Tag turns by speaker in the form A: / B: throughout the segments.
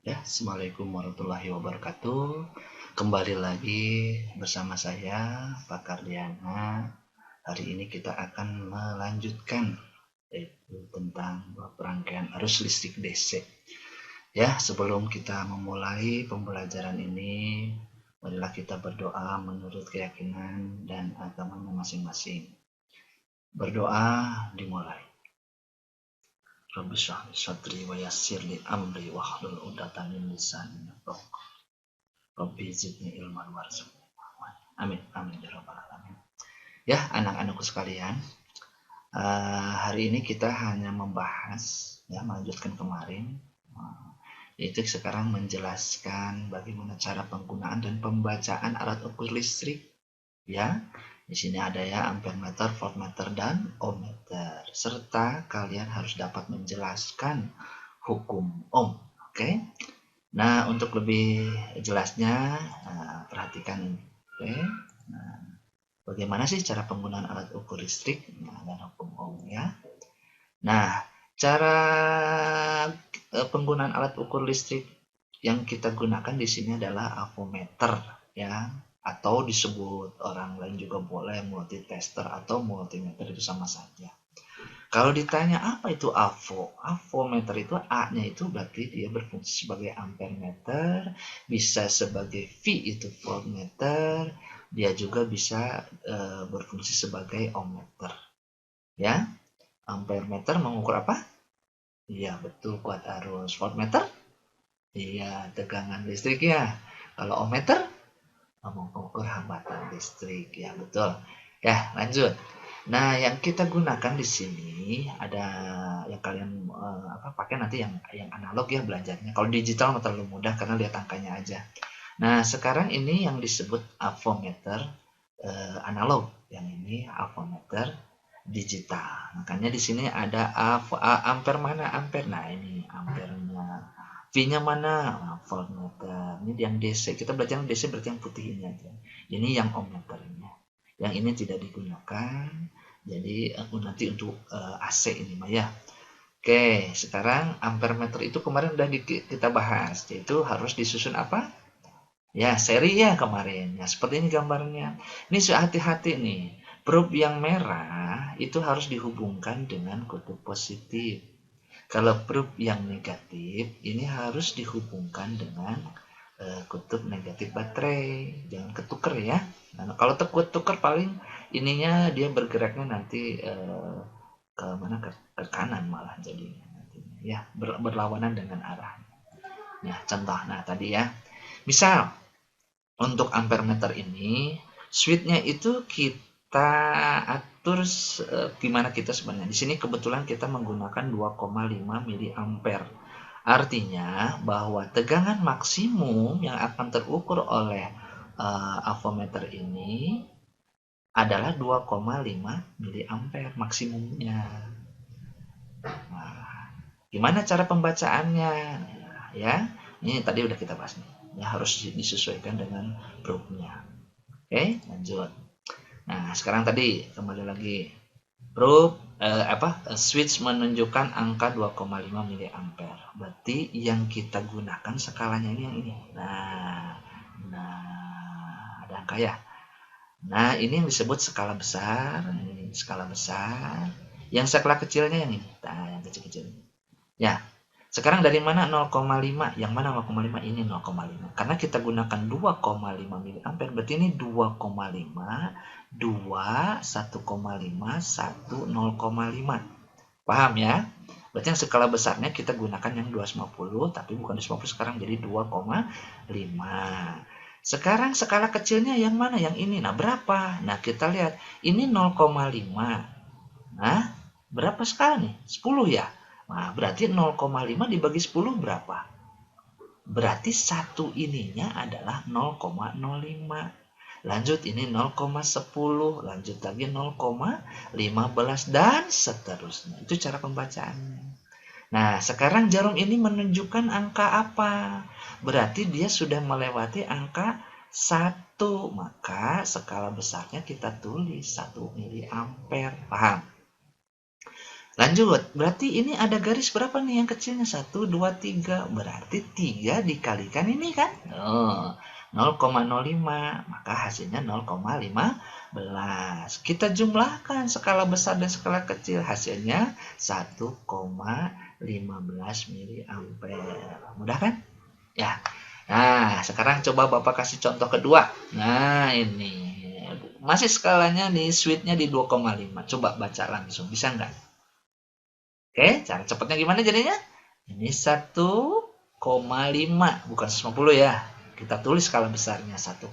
A: Ya, Assalamualaikum warahmatullahi wabarakatuh. Kembali lagi bersama saya, Pak Kardiana. Hari ini kita akan melanjutkan yaitu tentang perangkaian arus listrik DC. Ya, sebelum kita memulai pembelajaran ini, marilah kita berdoa menurut keyakinan dan agamanya masing-masing. Berdoa dimulai. Rabbi shrah li sadri wa yassir li amri wahlul 'uqdatam min lisani yafqahu. Rabbi zidni ilman warzuqni. Amin, amin ya rabbal alamin. Ya, anak-anakku sekalian, hari ini kita hanya membahas, ya, melanjutkan kemarin, yaitu sekarang menjelaskan bagaimana cara penggunaan dan pembacaan alat ukur listrik. Ya, di sini ada ya ampermeter, voltmeter, dan ohmmeter. Serta kalian harus dapat menjelaskan hukum ohm. Oke. Nah, untuk lebih jelasnya, perhatikan ini. Oke. Nah, bagaimana sih cara penggunaan alat ukur listrik dan hukum ohm ya? Nah, cara penggunaan alat ukur listrik yang kita gunakan di sini adalah avometer ya, atau disebut orang lain juga boleh multitester atau multimeter, itu sama saja. Kalau ditanya apa itu avometer itu A-nya itu berarti dia berfungsi sebagai ampermeter, bisa sebagai V itu voltmeter, dia juga bisa berfungsi sebagai ohmmeter. Ya, ampermeter mengukur apa? Iya, betul, kuat arus. Voltmeter? Iya, tegangan listrik ya. Kalau ohmmeter mengukur hambatan listrik ya, betul. Ya, lanjut. Nah, yang kita gunakan di sini ada yang kalian pakai nanti yang analog ya belajarnya. Kalau digital terlalu mudah karena lihat angkanya aja. Nah, sekarang ini yang disebut avometer analog, yang ini avometer digital. Makanya di sini ada ampere mana ampere. Nah, ini ampernya. V-nya mana? Nah, voltmeter. Ini yang DC. Kita belajar yang DC berarti yang putih ini aja. Ini yang ohmmeternya. Yang ini tidak digunakan. Jadi nanti untuk AC ini mah ya. Oke, sekarang ampermeter itu kemarin udah kita bahas. Yaitu harus disusun apa? Ya, seri ya kemarin. Ya, seperti ini gambarnya. Ini hati-hati nih. Probe yang merah itu harus dihubungkan dengan kutub positif. Kalau probe yang negatif, ini harus dihubungkan dengan kutub negatif baterai. Jangan ketuker ya. Nah, kalau ketuker paling ininya dia bergeraknya nanti ke mana, ke kanan malah jadinya nantinya. Ya, berlawanan dengan arah. Nah, contoh. Nah, tadi ya. Misal untuk ampermeter ini, switch-nya itu kita atur gimana kita sebenarnya. Di sini kebetulan kita menggunakan 2,5 miliampere. Artinya bahwa tegangan maksimum yang akan terukur oleh avometer ini adalah 2,5 miliampere maksimumnya. Nah, gimana cara pembacaannya? Ya, ini tadi udah kita bahas nih. Ya, harus disesuaikan dengan probe-nya. Oke, lanjut. Nah, sekarang tadi kembali lagi. Probe switch menunjukkan angka 2,5 miliampere. Berarti yang kita gunakan skalanya ini yang ini. Nah, ada angka ya. Nah, ini yang disebut skala besar, ini skala besar. Yang skala kecilnya yang ini. Nah, yang kecil-kecil. Ya, sekarang dari mana 0,5? Yang mana 0,5? Ini 0,5. Karena kita gunakan 2,5 miliampere, berarti ini 2,5, 2, 1,5, 1, 0,5. Paham ya? Berarti yang skala besarnya kita gunakan yang 250, tapi bukan 250 sekarang jadi 2,5. Sekarang skala kecilnya yang mana? Yang ini. Nah, berapa? Nah, kita lihat. Ini 0,5. Nah, berapa skala nih? 10 ya? Nah, berarti 0,5 dibagi 10 berapa? Berarti satu ininya adalah 0,05. Lanjut ini 0,10, lanjut lagi 0,15 dan seterusnya. Itu cara pembacaannya. Nah, sekarang jarum ini menunjukkan angka apa? Berarti dia sudah melewati angka 1. Maka skala besarnya kita tulis 1 miliampere. Paham? Lanjut, berarti ini ada garis berapa nih yang kecilnya? 1, 2, 3. Berarti 3 dikalikan ini kan? Oh, 0,05. Maka hasilnya 0,15. Kita jumlahkan skala besar dan skala kecil. Hasilnya 1,15 miliampere. Mudah kan? Ya. Nah, sekarang coba Bapak kasih contoh kedua. Nah, ini. Masih skalanya di switch-nya di 2,5. Coba baca langsung. Bisa nggak? Oke, cara cepatnya gimana jadinya? Ini 1,5, bukan 150 ya. Kita tulis skala besarnya 1,5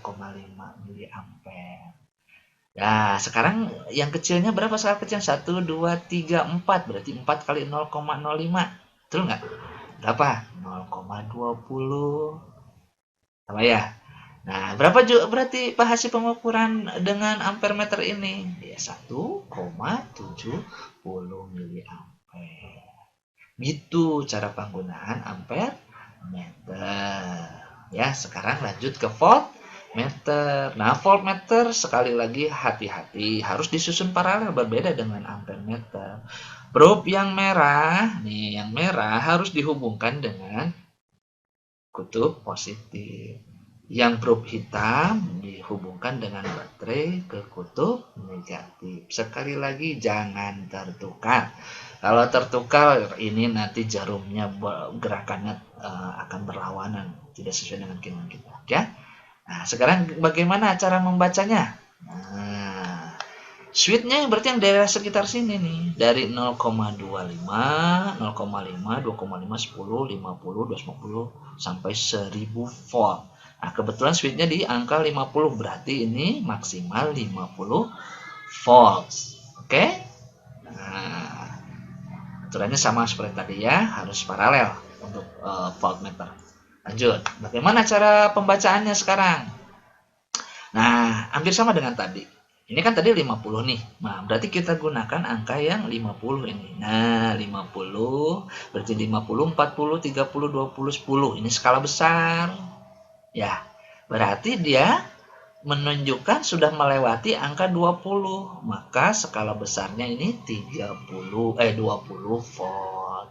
A: miliampere. Nah, sekarang yang kecilnya berapa skala kecil? 1, 2, 3, 4. Berarti 4 kali 0,05. Betul nggak? Berapa? 0,20. Sama ya? Nah, berapa juga berarti hasil pengukuran dengan ampere meter ini? Ya, 1,70 miliampere. Gitu cara penggunaan ampere meter. Ya, sekarang lanjut ke voltmeter. Nah, voltmeter sekali lagi hati-hati, harus disusun paralel, berbeda dengan ampere meter. Probe yang merah, nih yang merah harus dihubungkan dengan kutub positif. Yang probe hitam dihubungkan dengan baterai ke kutub negatif. Sekali lagi jangan tertukar. Kalau tertukar ini nanti jarumnya gerakannya akan berlawanan, tidak sesuai dengan keinginan kita, ya. Nah, sekarang bagaimana cara membacanya? Nah, switch-nya berarti yang daerah sekitar sini nih, dari 0,25, 0,5, 2,5, 10, 50, 250 sampai 1000 volt. Nah, kebetulan switch-nya di angka 50, berarti ini maksimal 50 volts. Oke? Nah, aturannya sama seperti tadi ya, harus paralel untuk voltmeter. Lanjut, bagaimana cara pembacaannya sekarang? Nah, hampir sama dengan tadi. Ini kan tadi 50 nih. Nah, berarti kita gunakan angka yang 50 ini. Nah, 50 berarti 50, 40, 30, 20, 10. Ini skala besar. Ya, berarti dia menunjukkan sudah melewati angka 20. Maka skala besarnya ini 20 volt.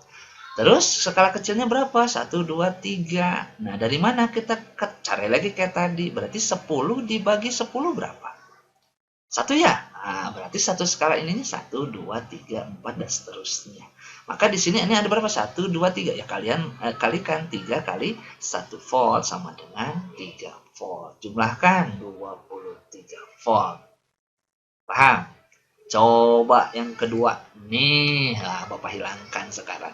A: Terus skala kecilnya berapa? 1, 2, 3. Nah, dari mana kita cari lagi kayak tadi? Berarti 10 dibagi 10 berapa? 1 ya? Nah, berarti satu skala ini 1, 2, 3, 4, dan seterusnya. Maka di sini ini ada berapa? 1, 2, 3. Ya, kalian kalikan 3 kali 1 volt sama dengan 3 volt. Jumlahkan 23 volt. Paham? Coba yang kedua. Nih, Bapak hilangkan sekarang.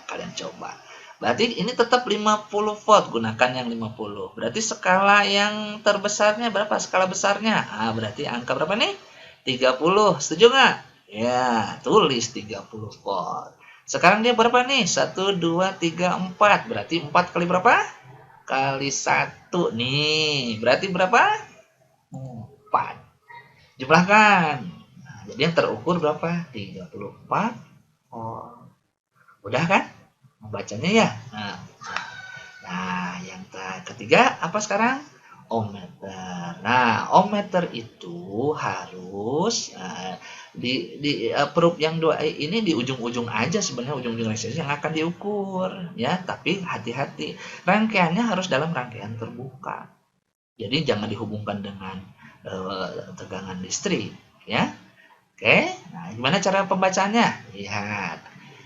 A: Kalian coba. Berarti ini tetap 50 volt. Gunakan yang 50. Berarti skala yang terbesarnya berapa? Skala besarnya. Berarti angka berapa nih? 30. Setuju nggak? Ya, tulis 30 volt. Sekarang dia berapa nih? 1, 2, 3, 4. Berarti 4 kali berapa? Kali 1. Nih, berarti berapa? 4. Jumlahkan. Jadi yang terukur berapa? 34. Oh, udah kan? Membacanya ya. Nah, yang ketiga apa sekarang? Ohmmeter. Nah, ohmmeter itu harus di probe yang dua ini di ujung-ujung aja sebenarnya, ujung-ujung resistance yang akan diukur ya, tapi hati-hati. Rangkaiannya harus dalam rangkaian terbuka. Jadi jangan dihubungkan dengan tegangan listrik ya. Oke, nah gimana cara pembacaannya? Lihat,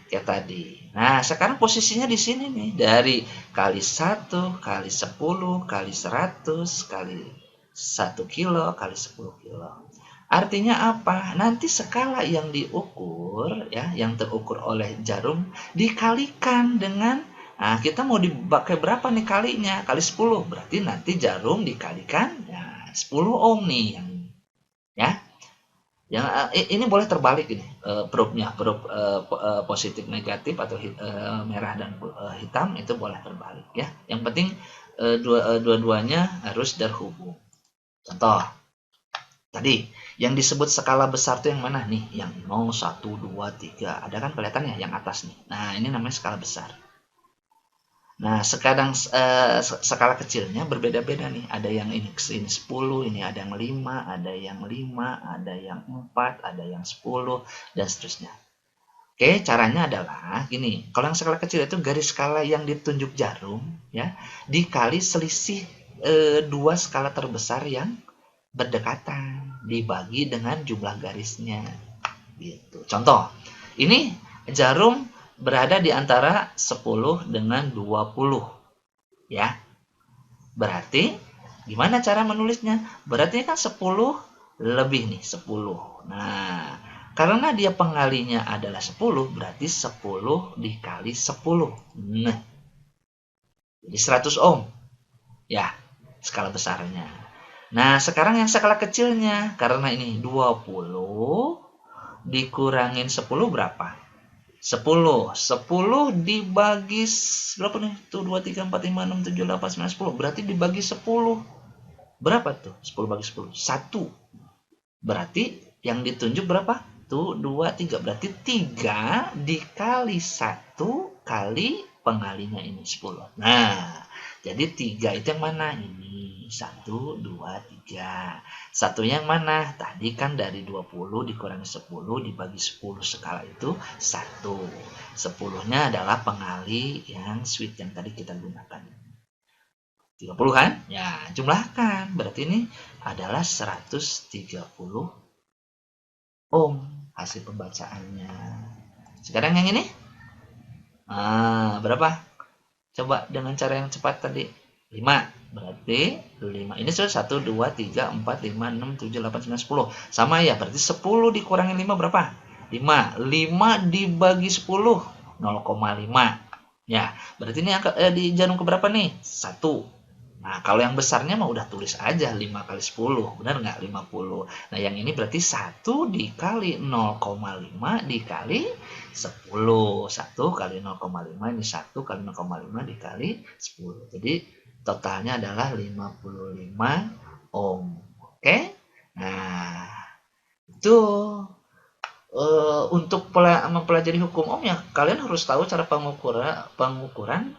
A: kayak tadi. Nah, sekarang posisinya di sini nih. Dari kali 1, kali 10, kali 100, kali 1 kilo, kali 10 kilo. Artinya apa? Nanti skala yang diukur, ya, yang terukur oleh jarum, dikalikan dengan, nah kita mau dipakai berapa nya? Kali 10. Berarti nanti jarum dikalikan, ya, 10 ohm nih. Ya, yang ini boleh terbalik ini probe-nya, probe positif negatif atau merah dan hitam itu boleh terbalik ya. Yang penting dua-duanya harus terhubung. Contoh tadi yang disebut skala besar itu yang mana nih? Yang 0, 1, 2, 3. Ada kan kelihatannya yang atas nih. Nah, ini namanya skala besar. Nah, sekarang skala kecilnya berbeda-beda nih. Ada yang ini 10, ini ada yang 5, ada yang 5, ada yang 4, ada yang 10, dan seterusnya. Oke, caranya adalah gini. Kalau yang skala kecil itu garis skala yang ditunjuk jarum ya dikali selisih dua skala terbesar yang berdekatan dibagi dengan jumlah garisnya. Gitu. Contoh, ini jarum berada di antara 10 dengan 20 ya. Berarti gimana cara menulisnya? Berarti kan 10 lebih nih, 10. Nah, karena dia pengalinya adalah 10, berarti 10 dikali 10. Nah, jadi 100 ohm. Ya, skala besarnya. Nah, sekarang yang skala kecilnya, karena ini 20 dikurangin 10 berapa? 10. 10 dibagi berapa nih? Tuh 2, 3, 4, 5, 6, 7, 8, 9, 10. Berarti dibagi 10. Berapa tuh? 10 bagi 10. 1. Berarti yang ditunjuk berapa? Tuh 2, 3. Berarti 3 dikali 1 kali pengalinya ini 10. Nah, jadi 3 itu yang mana? Ini 1, 2, 3. Satu yang mana? Tadi kan dari 20 dikurangi 10 dibagi 10 skala itu 1. 10-nya adalah pengali yang switch yang tadi kita gunakan. 30 kan? Ya, jumlahkan. Berarti ini adalah 130 ohm hasil pembacaannya. Sekarang yang ini? Berapa? Coba dengan cara yang cepat tadi. 5. Berarti 5. Ini sudah 1, 2, 3, 4, 5, 6, 7, 8, 9, 10. Sama ya, berarti 10 dikurangin 5 berapa? 5. 5 dibagi 10. 0,5. Ya, berarti ini angka di jarum keberapa nih? 1. Nah, kalau yang besarnya mah udah tulis aja 5 kali 10. Benar nggak? 50. Nah, yang ini berarti 1 dikali 0,5 dikali 10. 1 kali 0,5 ini 1 kali 0,5 dikali 10. Jadi, totalnya adalah 55 ohm. Oke? Nah, itu untuk mempelajari hukum ohm ya kalian harus tahu cara pengukuran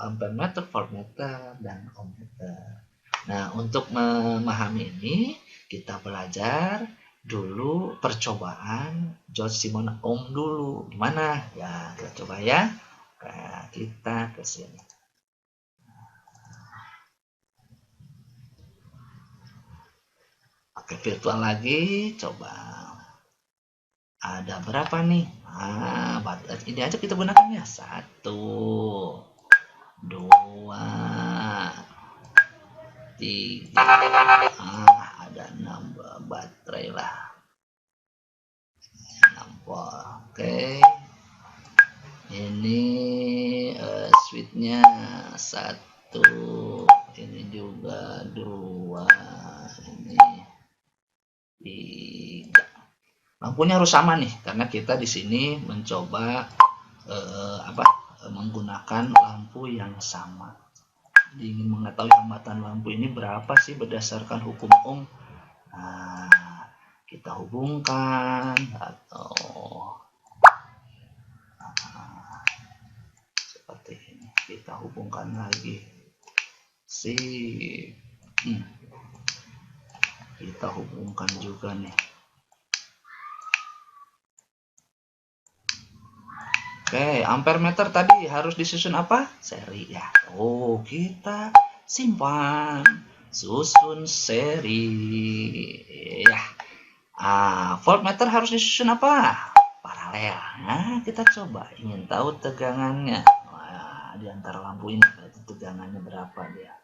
A: ampere meter, voltmeter, dan ohmmeter. Nah, untuk memahami ini kita belajar dulu percobaan Joule-Simon ohm dulu. Gimana? Ya, kita coba ya. Nah, kita ke sini. Oke, virtual lagi, coba. Ada berapa nih? Ini aja kita gunakan ya. 1, 2, 3. Ada 6 baterai lah. 6 volt. Oke. Ini switchnya 1. Ini juga 2. Ini 3. Lampunya harus sama nih, karena kita di sini mencoba menggunakan lampu yang sama. Jadi ingin mengetahui hambatan lampu ini berapa sih berdasarkan hukum ohm. Nah, kita hubungkan atau seperti ini. Kita hubungkan lagi. Kita hubungkan juga nih. Oke, ampere meter tadi harus disusun apa? Seri ya. Kita simpan. Susun seri. Ya. Voltmeter harus disusun apa? Paralel. Nah, kita coba ingin tahu tegangannya. Di antara lampu ini berarti tegangannya berapa dia?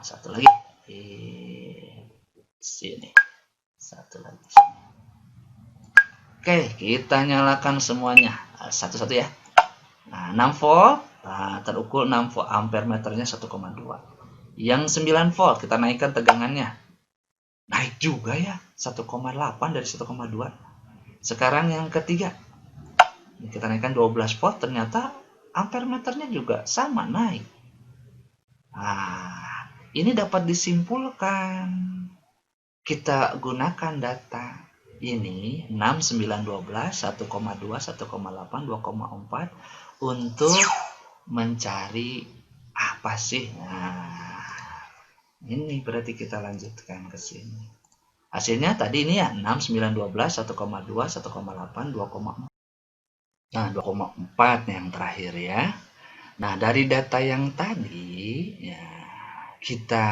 A: Satu lagi. Sini. Satu lagi. Oke, kita nyalakan semuanya. Satu-satu ya. Nah, 6 volt. Terukur 6 volt. Ampere meternya 1,2. Yang 9 volt, kita naikkan tegangannya. Naik juga ya. 1,8 dari 1,2. Sekarang yang ketiga. Kita naikkan 12 volt. Ternyata ampere meternya juga sama, naik. Ini dapat disimpulkan. Kita gunakan data ini 6, 9, 12, 1,2, 1,8, 2,4 untuk mencari apa sih? Ini berarti kita lanjutkan ke sini. Hasilnya tadi ini ya 6, 9, 12, 1,2, 1,8, 2,4. Nah, 2,4 yang terakhir ya. Nah, dari data yang tadi ya kita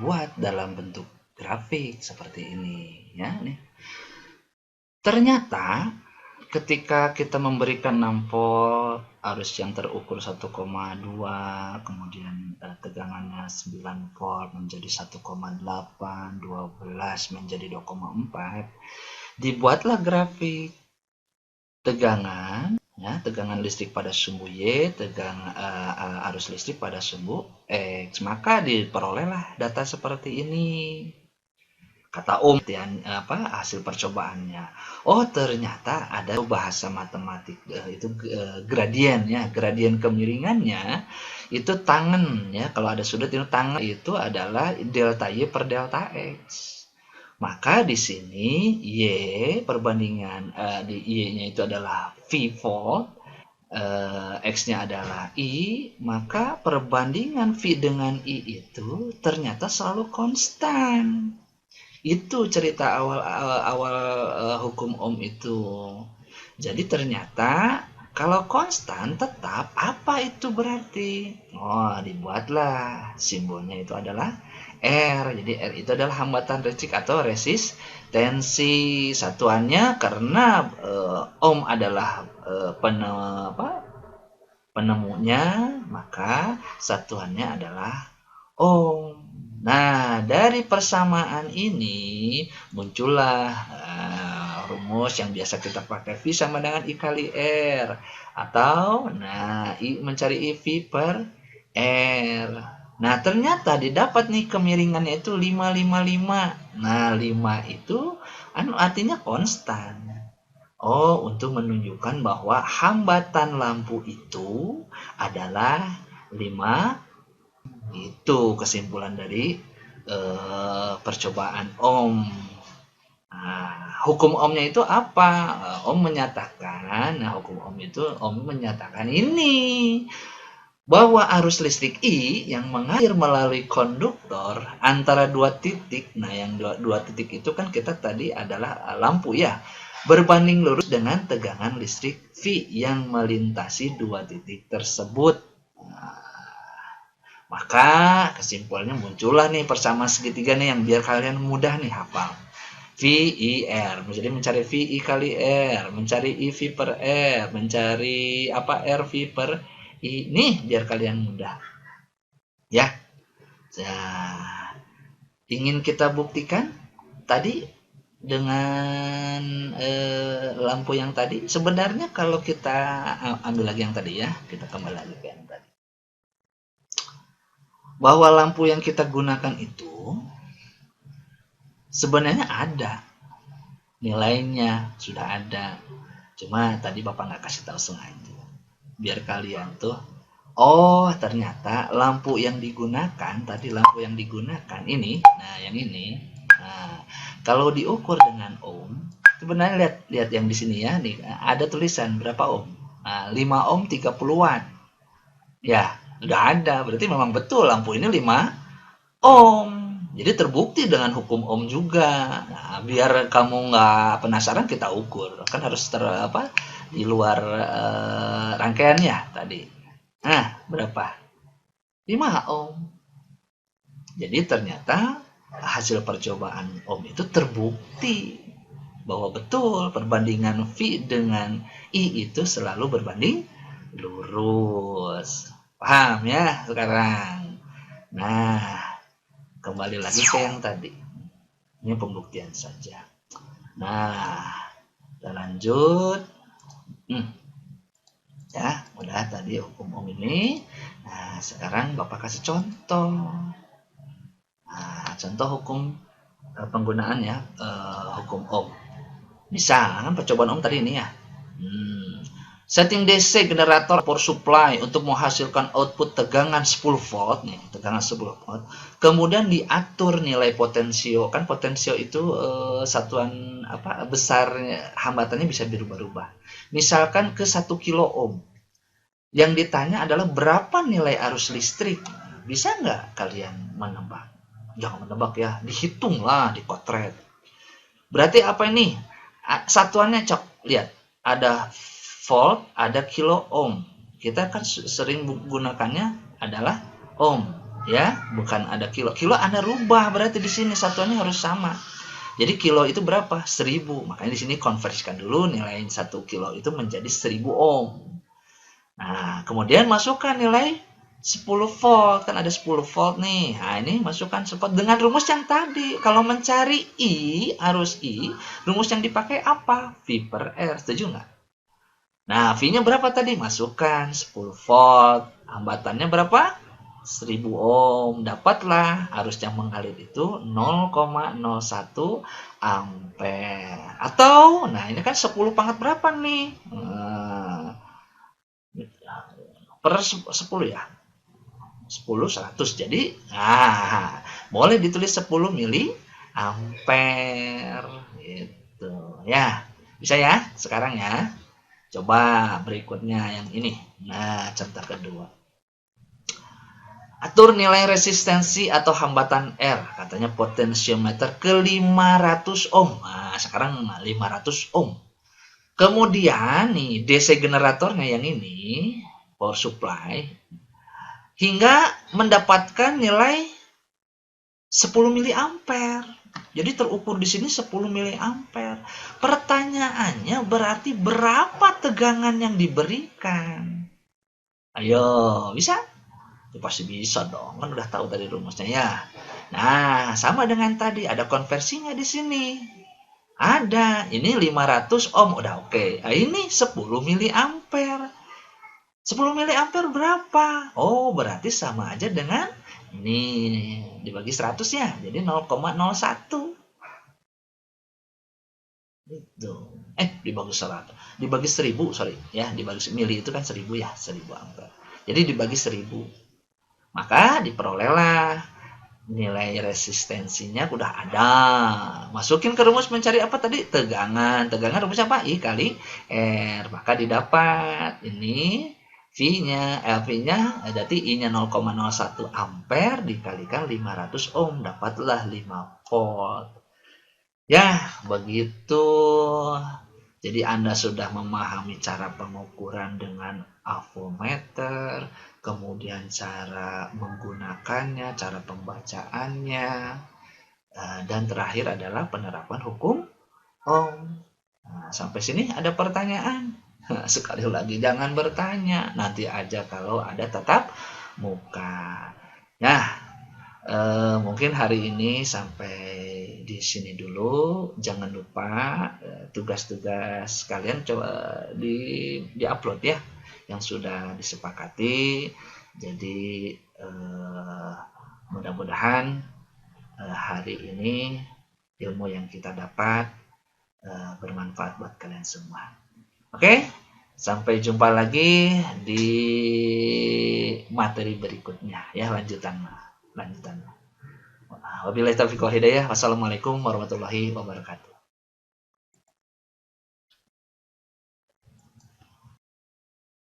A: buat dalam bentuk grafik seperti ini ya nih. Ternyata ketika kita memberikan 6 volt, arus yang terukur 1,2, kemudian tegangannya 9 volt menjadi 1,8, 12 menjadi 2,4, dibuatlah grafik tegangan ya, tegangan listrik pada sumbu Y, arus listrik pada sumbu X, maka diperolehlah data seperti ini. Kata hasil percobaannya. Oh, ternyata ada bahasa matematik itu gradien ya, gradien kemiringannya itu tangen ya. Kalau ada sudut itu tangen itu adalah delta Y per delta X. Maka di sini Y perbandingan di Y-nya itu adalah V volt, X-nya adalah I, maka perbandingan V dengan I itu ternyata selalu konstan. Itu cerita awal hukum Ohm itu. Jadi ternyata kalau konstan tetap, apa itu berarti? Oh, dibuatlah simbolnya itu adalah R. Jadi R itu adalah hambatan listrik atau resistensi. Satuannya karena Ohm adalah penemunya, maka satuannya adalah Ohm. Nah, dari persamaan ini muncullah rumus yang biasa kita pakai, V sama dengan I kali R. Atau, I mencari IV per R. Nah, ternyata didapat nih kemiringannya itu 555. Nah, 5 itu artinya konstan. Oh, untuk menunjukkan bahwa hambatan lampu itu adalah 5. Itu kesimpulan dari percobaan Ohm. Nah, hukum Ohmnya itu apa? Ohm menyatakan, Ohm menyatakan ini bahwa arus listrik I yang mengalir melalui konduktor antara dua titik. Nah, yang dua titik itu kan kita tadi adalah lampu ya, berbanding lurus dengan tegangan listrik V yang melintasi dua titik tersebut. Nah, maka kesimpulannya muncullah nih persamaan segitiga nih yang biar kalian mudah nih hafal. VIR, jadi mencari VI kali R, mencari IV per R, mencari RV per I. Nih biar kalian mudah. Ya. Nah, ingin kita buktikan tadi dengan lampu yang tadi. Sebenarnya kalau kita ambil lagi yang tadi ya, kita kembali lagi ke yang tadi. Bahwa lampu yang kita gunakan itu sebenarnya ada nilainya, sudah ada, cuma tadi Bapak nggak kasih tahu sengaja biar kalian tuh ternyata lampu yang digunakan ini, yang ini, kalau diukur dengan ohm sebenarnya lihat yang di sini ya, nih ada tulisan berapa ohm, 5 ohm 30 watt ya, udah ada, berarti memang betul lampu ini 5 ohm. Jadi terbukti dengan hukum Ohm juga. Nah, biar kamu nggak penasaran, kita ukur. Kan harus di luar rangkaiannya tadi. Nah, berapa? 5 Ohm. Jadi ternyata hasil percobaan Ohm itu terbukti bahwa betul perbandingan V dengan I itu selalu berbanding lurus. Paham ya sekarang? Nah, kembali lagi ke yang tadi. Ini pembuktian saja. Nah, kita lanjut. Ya, udah tadi hukum Ohm ini. Nah, sekarang Bapak kasih contoh. Nah, contoh hukum penggunaan ya, hukum Ohm. Misal, percobaan Ohm tadi ini ya. Setting DC generator power supply untuk menghasilkan output tegangan 10 volt nih, tegangan 10 volt. Kemudian diatur nilai potensio, kan potensio itu satuan besarnya hambatannya bisa berubah-ubah. Misalkan ke 1 kilo ohm. Yang ditanya adalah berapa nilai arus listrik. Bisa nggak kalian menebak? Jangan menebak ya, dihitunglah, dipotret. Berarti apa ini? Satuannya cok, lihat. Ada volt, ada kilo ohm. Kita kan sering gunakannya adalah ohm, ya, bukan ada kilo. Kilo Anda rubah, berarti di sini satuannya harus sama. Jadi kilo itu berapa? 1000. Makanya di sini konversikan dulu nilai 1 kilo itu menjadi 1000 ohm. Nah, kemudian masukkan nilai 10 volt, kan ada 10 volt nih. Nah, ini masukkan 10 volt dengan rumus yang tadi. Kalau mencari I, arus I, rumus yang dipakai apa? V per R, setuju nggak? Nah, V-nya berapa tadi? Masukkan 10 volt. Hambatannya berapa? 1000 ohm. Dapatlah arus yang mengalir itu 0,01 ampere. Atau, nah ini kan 10 pangkat berapa nih? Per 10 ya? 10 100. Jadi, nah, boleh ditulis 10 mili ampere gitu. Ya, bisa ya sekarang ya. Coba berikutnya yang ini. Nah, contoh kedua. Atur nilai resistensi atau hambatan R. Katanya potensiometer ke 500 ohm. Nah, sekarang 500 ohm. Kemudian nih DC generatornya yang ini, power supply, hingga mendapatkan nilai 10 miliampere. Jadi terukur di sini 10 miliampere. Pertanyaannya berarti berapa tegangan yang diberikan? Ayo, bisa? Ya, pasti bisa dong, kan udah tahu tadi rumusnya ya. Nah, sama dengan tadi, ada konversinya di sini. Ada, ini 500 ohm, udah oke. Nah, ini 10 miliampere. 10 miliampere berapa? Oh, berarti sama aja dengan ini dibagi 100 ya. Jadi 0,01. Gitu. Dibagi 100. Dibagi 1000, sorry. Ya, dibagi mili itu kan 1000 ya, 1000 ampere. Jadi dibagi 1000. Maka diperolehlah nilai resistensinya udah ada. Masukin ke rumus mencari apa tadi? Tegangan. Tegangan rumusnya apa? I kali R. Maka didapat ini V-nya, V-nya berarti I-nya 0,01 ampere dikalikan 500 ohm, dapatlah 5 volt. Ya, begitu. Jadi Anda sudah memahami cara pengukuran dengan avometer, kemudian cara menggunakannya, cara pembacaannya, dan terakhir adalah penerapan hukum Ohm. Nah, sampai sini ada pertanyaan? Sekali lagi jangan bertanya, nanti aja kalau ada tatap muka. Nah, mungkin hari ini sampai di sini dulu. Jangan lupa tugas-tugas kalian coba di-upload ya yang sudah disepakati. Jadi mudah-mudahan hari ini ilmu yang kita dapat bermanfaat buat kalian semua. Oke, sampai jumpa lagi di materi berikutnya ya, lanjutan. Wabillahi taufiq wal hidayah. Wassalamualaikum warahmatullahi wabarakatuh.